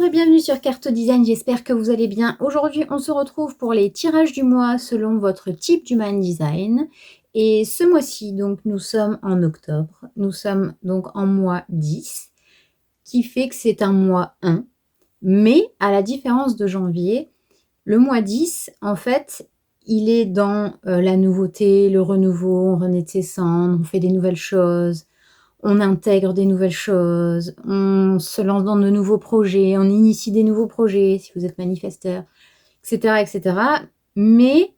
Bonjour et bienvenue sur Carte Design, j'espère que vous allez bien. Aujourd'hui, on se retrouve pour les tirages du mois selon votre type d'Human Design. Et ce mois-ci, donc nous sommes en octobre, nous sommes donc en mois 10, qui fait que c'est un mois 1. Mais à la différence de janvier, le mois 10, en fait, il est dans la nouveauté, le renouveau, on renaît de ses cendres, on fait des nouvelles choses. On intègre des nouvelles choses, on se lance dans de nouveaux projets, on initie des nouveaux projets, si vous êtes manifesteur, etc., etc. Mais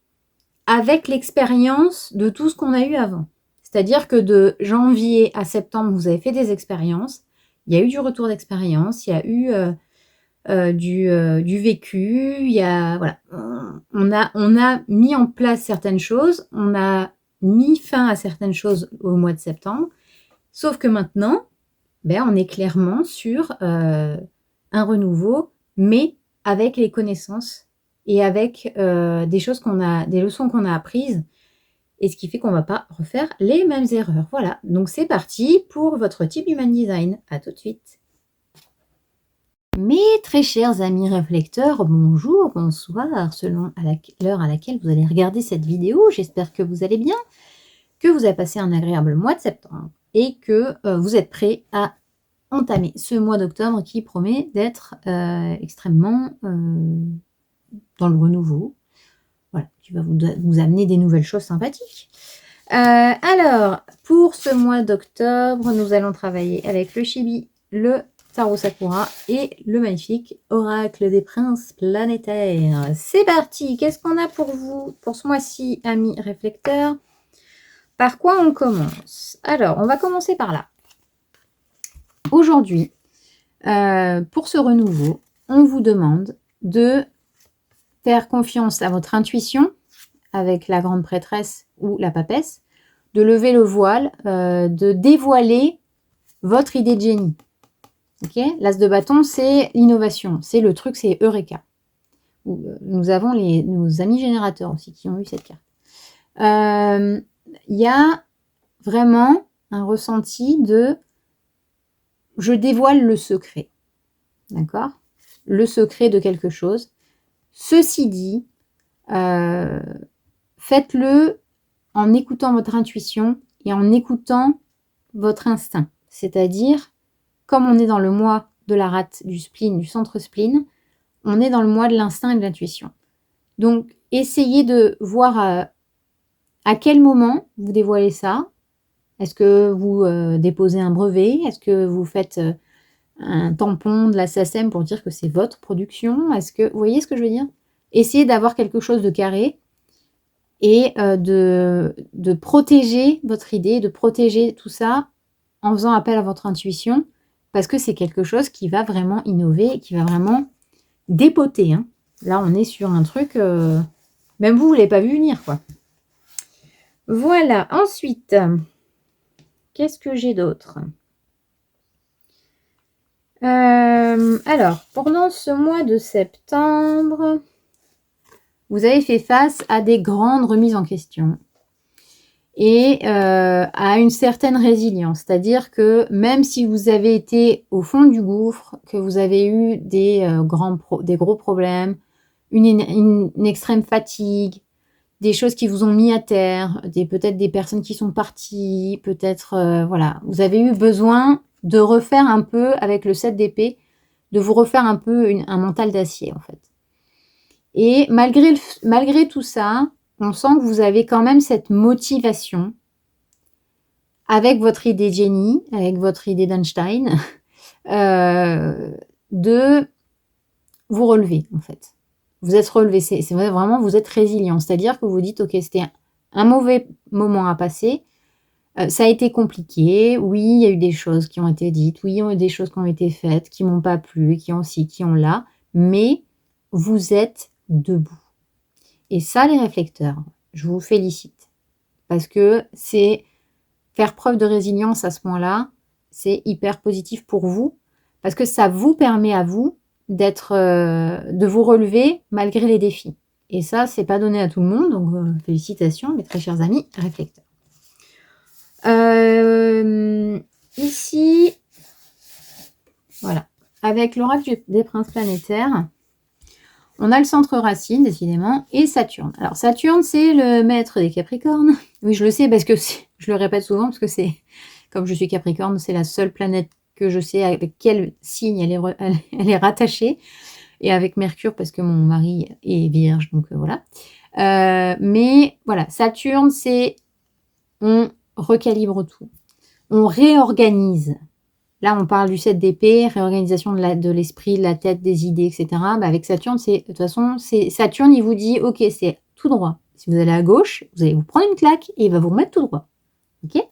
avec l'expérience de tout ce qu'on a eu avant. C'est-à-dire que de janvier à septembre, vous avez fait des expériences, il y a eu du retour d'expérience, il y a eu du vécu, il y a, voilà, on a mis en place certaines choses, on a mis fin à certaines choses au mois de septembre. Sauf que maintenant, on est clairement sur un renouveau, mais avec les connaissances et avec des leçons qu'on a apprises, et ce qui fait qu'on ne va pas refaire les mêmes erreurs. Voilà, donc c'est parti pour votre type Human Design. À tout de suite. Mes très chers amis réflecteurs, bonjour, bonsoir, selon l'heure à laquelle vous allez regarder cette vidéo. J'espère que vous allez bien, que vous avez passé un agréable mois de septembre et que vous êtes prêts à entamer ce mois d'octobre qui promet d'être extrêmement dans le renouveau. Voilà, qui va vous amener des nouvelles choses sympathiques. Alors, pour ce mois d'octobre, nous allons travailler avec le Chibi, le Tarot Sakura et le magnifique Oracle des Princes Planétaires. C'est parti! Qu'est-ce qu'on a pour vous pour ce mois-ci, amis réflecteurs? Par quoi on commence? Alors, on va commencer par là. Aujourd'hui, pour ce renouveau, on vous demande de faire confiance à votre intuition avec la grande prêtresse ou la papesse, de lever le voile, de dévoiler votre idée de génie. Okay, l'as de bâton, c'est l'innovation, c'est le truc, c'est Eureka. Nous avons nos amis générateurs aussi qui ont eu cette carte. Il y a vraiment un ressenti de je dévoile le secret, d'accord? Le secret de quelque chose. Ceci dit, faites-le en écoutant votre intuition et en écoutant votre instinct. C'est-à-dire, comme on est dans le mois de la rate, du spleen, du centre spleen, on est dans le mois de l'instinct et de l'intuition. Donc, essayez de voir à quel moment vous dévoilez ça. Est-ce que vous déposez un brevet? Est-ce que vous faites un tampon de la SACEM pour dire que c'est votre production? Est-ce que vous voyez ce que je veux dire? Essayez d'avoir quelque chose de carré et de protéger votre idée, de protéger tout ça en faisant appel à votre intuition, parce que c'est quelque chose qui va vraiment innover et qui va vraiment dépoter. Hein. Là, on est sur un truc, même vous ne l'avez pas vu venir, quoi. Voilà, ensuite, qu'est-ce que j'ai d'autre? Alors, pendant ce mois de septembre, vous avez fait face à des grandes remises en question et à une certaine résilience. C'est-à-dire que même si vous avez été au fond du gouffre, que vous avez eu des gros problèmes, une extrême fatigue, des choses qui vous ont mis à terre, peut-être des personnes qui sont parties, peut-être, voilà, vous avez eu besoin de refaire un peu, avec le 7 d'épée, de vous refaire un peu un mental d'acier, en fait. Et malgré tout ça, on sent que vous avez quand même cette motivation avec votre idée de génie, avec votre idée d'Einstein, de vous relever, en fait. Vous êtes relevé, c'est vrai, vraiment, vous êtes résilient. C'est-à-dire que vous dites, ok, c'était un mauvais moment à passer, ça a été compliqué, oui, il y a eu des choses qui ont été dites, oui, il y a eu des choses qui ont été faites, qui m'ont pas plu, qui ont ci, qui ont là, mais vous êtes debout. Et ça, les réflecteurs, je vous félicite. Parce que c'est faire preuve de résilience à ce moment-là, c'est hyper positif pour vous, parce que ça vous permet à vous de vous relever malgré les défis. Et ça, c'est pas donné à tout le monde, donc félicitations, mes très chers amis réflecteurs. Ici, voilà. avec l'oracle des princes planétaires, on a le centre racine, décidément, et Saturne. Alors, Saturne, c'est le maître des Capricornes. Oui, je le sais, parce que je le répète souvent, parce que c'est, comme je suis Capricorne, c'est la seule planète que je sais avec quel signe elle est rattachée. Et avec Mercure, parce que mon mari est Vierge, donc voilà. Mais voilà, Saturne, c'est on recalibre tout. On réorganise. Là, on parle du 7 d'épée, réorganisation de l'esprit, de la tête, des idées, etc. Bah, avec Saturne, de toute façon, Saturne, il vous dit, ok, c'est tout droit. Si vous allez à gauche, vous allez vous prendre une claque et il va vous remettre tout droit. Ok?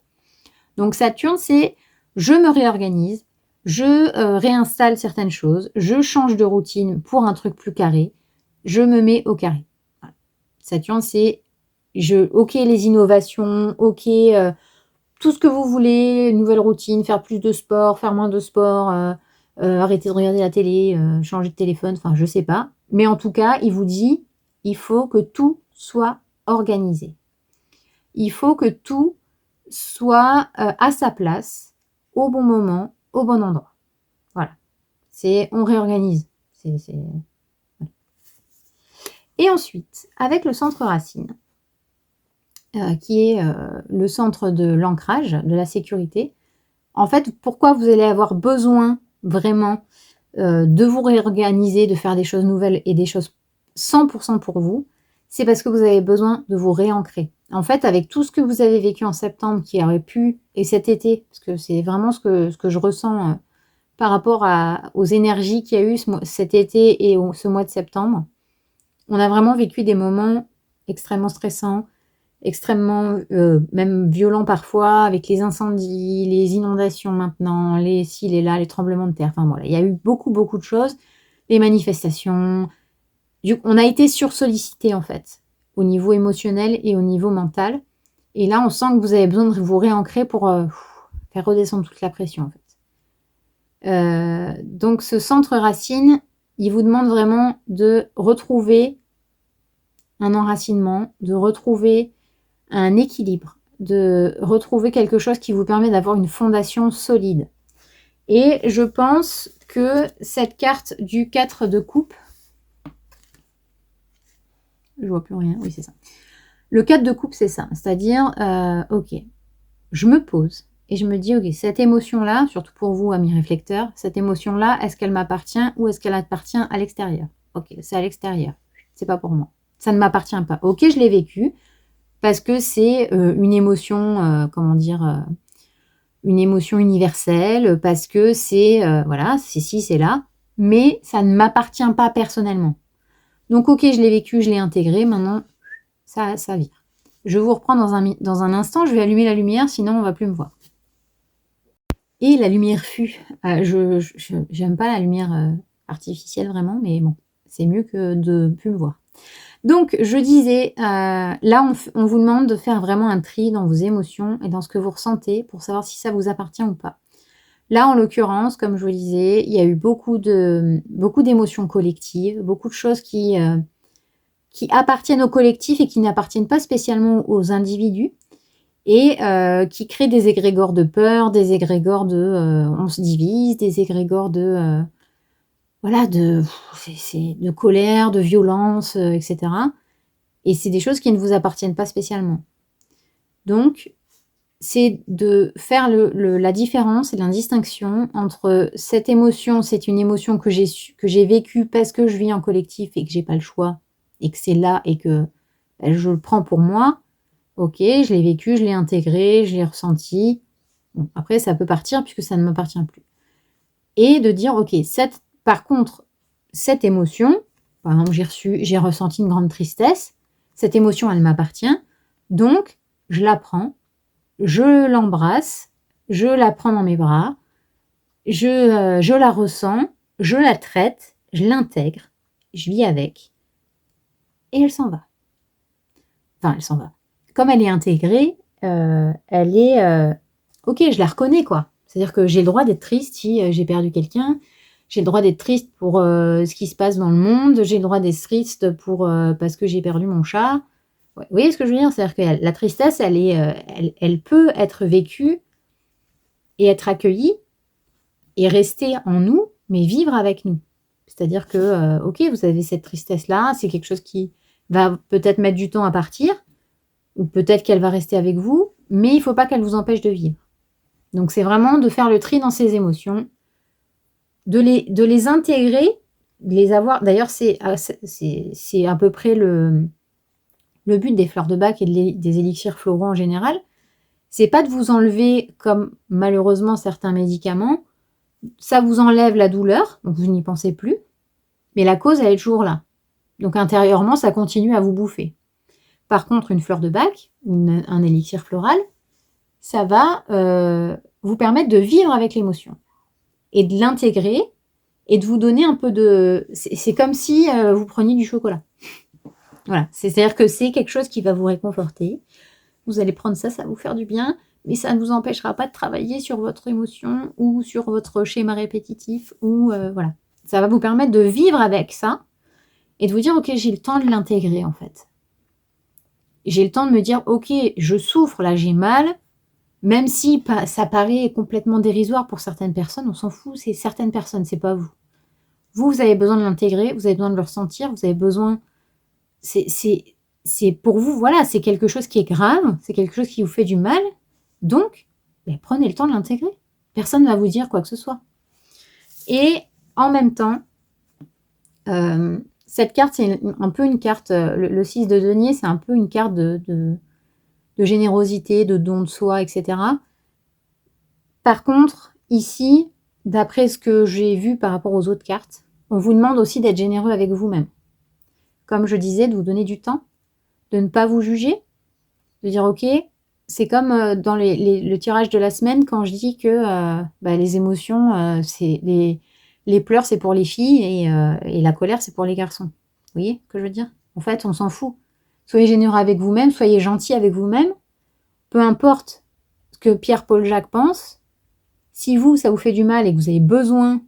Donc Saturne, c'est je me réorganise, je réinstalle certaines choses, je change de routine pour un truc plus carré, je me mets au carré. Voilà. Saturne, c'est ok les innovations, ok tout ce que vous voulez, nouvelle routine, faire plus de sport, faire moins de sport, arrêter de regarder la télé, changer de téléphone, enfin je sais pas. Mais en tout cas, il vous dit, il faut que tout soit organisé. Il faut que tout soit à sa place, au bon moment, au bon endroit. Voilà. On réorganise. Et ensuite, avec le centre racine, qui est le centre de l'ancrage, de la sécurité, en fait, pourquoi vous allez avoir besoin vraiment de vous réorganiser, de faire des choses nouvelles et des choses 100% pour vous, c'est parce que vous avez besoin de vous réancrer. En fait, avec tout ce que vous avez vécu en septembre qui aurait pu, et cet été, parce que c'est vraiment ce que je ressens par rapport aux énergies qu'il y a eu cet été et ce mois de septembre, on a vraiment vécu des moments extrêmement stressants, extrêmement même violents parfois, avec les incendies, les inondations maintenant, les ci, les là, les tremblements de terre. Enfin voilà, il y a eu beaucoup de choses, les manifestations. On a été sursollicité en fait, au niveau émotionnel et au niveau mental. Et là, on sent que vous avez besoin de vous réancrer pour faire redescendre toute la pression en fait. Donc ce centre racine, il vous demande vraiment de retrouver un enracinement, de retrouver un équilibre, de retrouver quelque chose qui vous permet d'avoir une fondation solide. Et je pense que cette carte du 4 de coupe, je vois plus rien, oui c'est ça. Le 4 de coupe, c'est ça, c'est-à-dire, ok, je me pose et je me dis, ok, cette émotion-là, surtout pour vous, amis réflecteurs, cette émotion-là, est-ce qu'elle m'appartient ou est-ce qu'elle appartient à l'extérieur? Ok, c'est à l'extérieur, c'est pas pour moi. Ça ne m'appartient pas. Ok, je l'ai vécu parce que c'est une émotion, comment dire, une émotion universelle, parce que c'est, voilà, c'est ci, c'est là, mais ça ne m'appartient pas personnellement. Donc ok, je l'ai vécu, je l'ai intégré, maintenant, ça vire. Je vous reprends dans un instant, je vais allumer la lumière, sinon on ne va plus me voir. Et la lumière fut. Je j'aime pas la lumière artificielle vraiment, mais bon, c'est mieux que de plus me voir. Donc, je disais, là, on vous demande de faire vraiment un tri dans vos émotions et dans ce que vous ressentez pour savoir si ça vous appartient ou pas. Là, en l'occurrence, comme je vous le disais, il y a eu beaucoup d'émotions collectives, beaucoup de choses qui appartiennent au collectif et qui n'appartiennent pas spécialement aux individus et qui créent des égrégores de peur, des égrégores de on se divise, des égrégores de voilà, de colère, de violence, etc. Et c'est des choses qui ne vous appartiennent pas spécialement. Donc, c'est de faire la différence et la distinction entre cette émotion, c'est une émotion que j'ai vécue parce que je vis en collectif et que j'ai pas le choix, et que c'est là et que je le prends pour moi. Ok, je l'ai vécu, je l'ai intégré, je l'ai ressenti. Bon, après, ça peut partir puisque ça ne m'appartient plus. Et de dire, ok, par contre, cette émotion, par exemple, j'ai ressenti une grande tristesse, cette émotion, elle m'appartient, donc je la prends, je l'embrasse, je la prends dans mes bras, je la ressens, je la traite, je l'intègre, je vis avec, et elle s'en va. Enfin, elle s'en va. Comme elle est intégrée, elle est... ok, je la reconnais, quoi. C'est-à-dire que j'ai le droit d'être triste si j'ai perdu quelqu'un, j'ai le droit d'être triste pour ce qui se passe dans le monde, j'ai le droit d'être triste parce que j'ai perdu mon chat. Ouais, vous voyez ce que je veux dire? C'est-à-dire que la tristesse, elle peut être vécue et être accueillie et rester en nous mais vivre avec nous. C'est-à-dire que, ok, vous avez cette tristesse-là, c'est quelque chose qui va peut-être mettre du temps à partir, ou peut-être qu'elle va rester avec vous, mais il ne faut pas qu'elle vous empêche de vivre. Donc c'est vraiment de faire le tri dans ces émotions, de les intégrer, de les avoir. D'ailleurs, c'est à peu près le but des fleurs de bac et des élixirs floraux en général. C'est pas de vous enlever, comme malheureusement certains médicaments, ça vous enlève la douleur, donc vous n'y pensez plus, mais la cause, elle est toujours là. Donc intérieurement, ça continue à vous bouffer. Par contre, une fleur de bac, un élixir floral, ça va vous permettre de vivre avec l'émotion et de l'intégrer et de vous donner un peu de... C'est comme si vous preniez du chocolat. Voilà, c'est-à-dire que c'est quelque chose qui va vous réconforter. Vous allez prendre ça, ça va vous faire du bien, mais ça ne vous empêchera pas de travailler sur votre émotion ou sur votre schéma répétitif. Ou voilà, ça va vous permettre de vivre avec ça et de vous dire, ok, j'ai le temps de l'intégrer en fait. J'ai le temps de me dire, ok, je souffre, là j'ai mal, même si ça paraît complètement dérisoire pour certaines personnes, on s'en fout, c'est certaines personnes, c'est pas vous. Vous avez besoin de l'intégrer, vous avez besoin de le ressentir, vous avez besoin... C'est pour vous, voilà, c'est quelque chose qui est grave, c'est quelque chose qui vous fait du mal, donc prenez le temps de l'intégrer. Personne ne va vous dire quoi que ce soit. Et en même temps, cette carte, c'est un peu une carte, le 6 de denier, c'est un peu une carte de générosité, de don de soi, etc. Par contre, ici, d'après ce que j'ai vu par rapport aux autres cartes, on vous demande aussi d'être généreux avec vous-même. Comme je disais, de vous donner du temps, de ne pas vous juger, de dire ok, c'est comme dans le tirage de la semaine quand je dis que les émotions, c'est les pleurs c'est pour les filles et la colère c'est pour les garçons. Vous voyez ce que je veux dire? En fait, on s'en fout. Soyez généreux avec vous-même, soyez gentil avec vous-même, peu importe ce que Pierre-Paul Jacques pense. Si vous, ça vous fait du mal et que vous avez besoin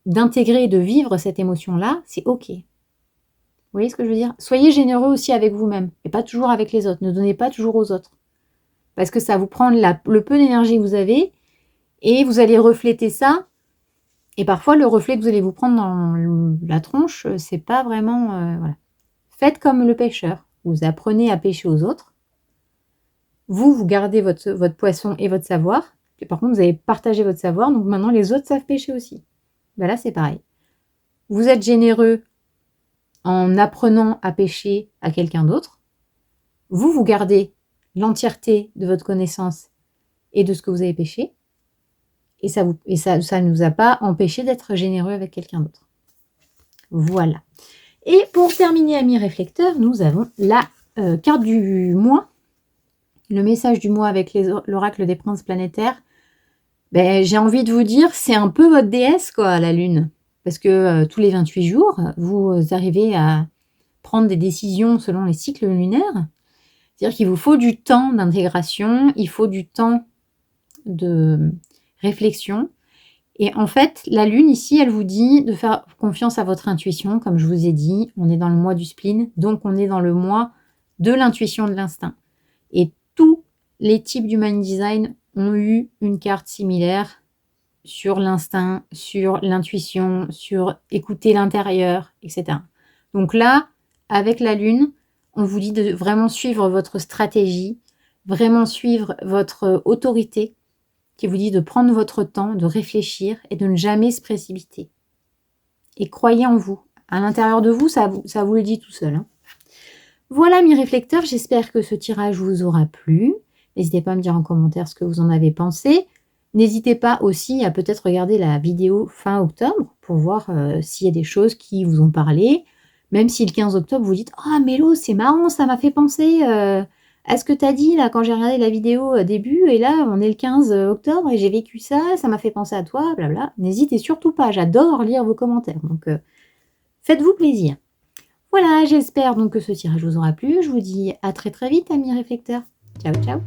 d'intégrer et de vivre cette émotion-là, c'est ok. Vous voyez ce que je veux dire? Soyez généreux aussi avec vous-même et pas toujours avec les autres. Ne donnez pas toujours aux autres. Parce que ça va vous prendre le peu d'énergie que vous avez et vous allez refléter ça. Et parfois, le reflet que vous allez vous prendre dans la tronche, c'est pas vraiment... voilà. Faites comme le pêcheur. Vous apprenez à pêcher aux autres. Vous gardez votre poisson et votre savoir. Et par contre, vous avez partagé votre savoir. Donc maintenant, les autres savent pêcher aussi. Ben là, c'est pareil. Vous êtes généreux en apprenant à pêcher à quelqu'un d'autre. Vous gardez l'entièreté de votre connaissance et de ce que vous avez pêché. Et ça ne vous a pas empêché d'être généreux avec quelqu'un d'autre. Voilà. Et pour terminer, amis réflecteurs, nous avons la carte du mois. Le message du mois avec l'oracle des princes planétaires. J'ai envie de vous dire, c'est un peu votre déesse, quoi, la lune. Parce que tous les 28 jours, vous arrivez à prendre des décisions selon les cycles lunaires. C'est-à-dire qu'il vous faut du temps d'intégration, il faut du temps de réflexion. Et en fait, la lune ici, elle vous dit de faire confiance à votre intuition. Comme je vous ai dit, on est dans le mois du spleen, donc on est dans le mois de l'intuition, de l'instinct. Et tous les types d'human design ont eu une carte similaire sur l'instinct, sur l'intuition, sur écouter l'intérieur, etc. Donc là, avec la lune, on vous dit de vraiment suivre votre stratégie, vraiment suivre votre autorité, qui vous dit de prendre votre temps, de réfléchir et de ne jamais se précipiter. Et croyez en vous. À l'intérieur de vous, ça vous le dit tout seul. Hein. Voilà mes réflecteurs, j'espère que ce tirage vous aura plu. N'hésitez pas à me dire en commentaire ce que vous en avez pensé. N'hésitez pas aussi à peut-être regarder la vidéo fin octobre pour voir s'il y a des choses qui vous ont parlé. Même si le 15 octobre, vous dites « Ah, Mélo, c'est marrant, ça m'a fait penser à ce que tu as dit là quand j'ai regardé la vidéo début. Et là, on est le 15 octobre et j'ai vécu ça, ça m'a fait penser à toi, blabla. » N'hésitez surtout pas, j'adore lire vos commentaires. Donc, faites-vous plaisir. Voilà, j'espère donc que ce tirage vous aura plu. Je vous dis à très très vite, amis réflecteurs. Ciao, ciao.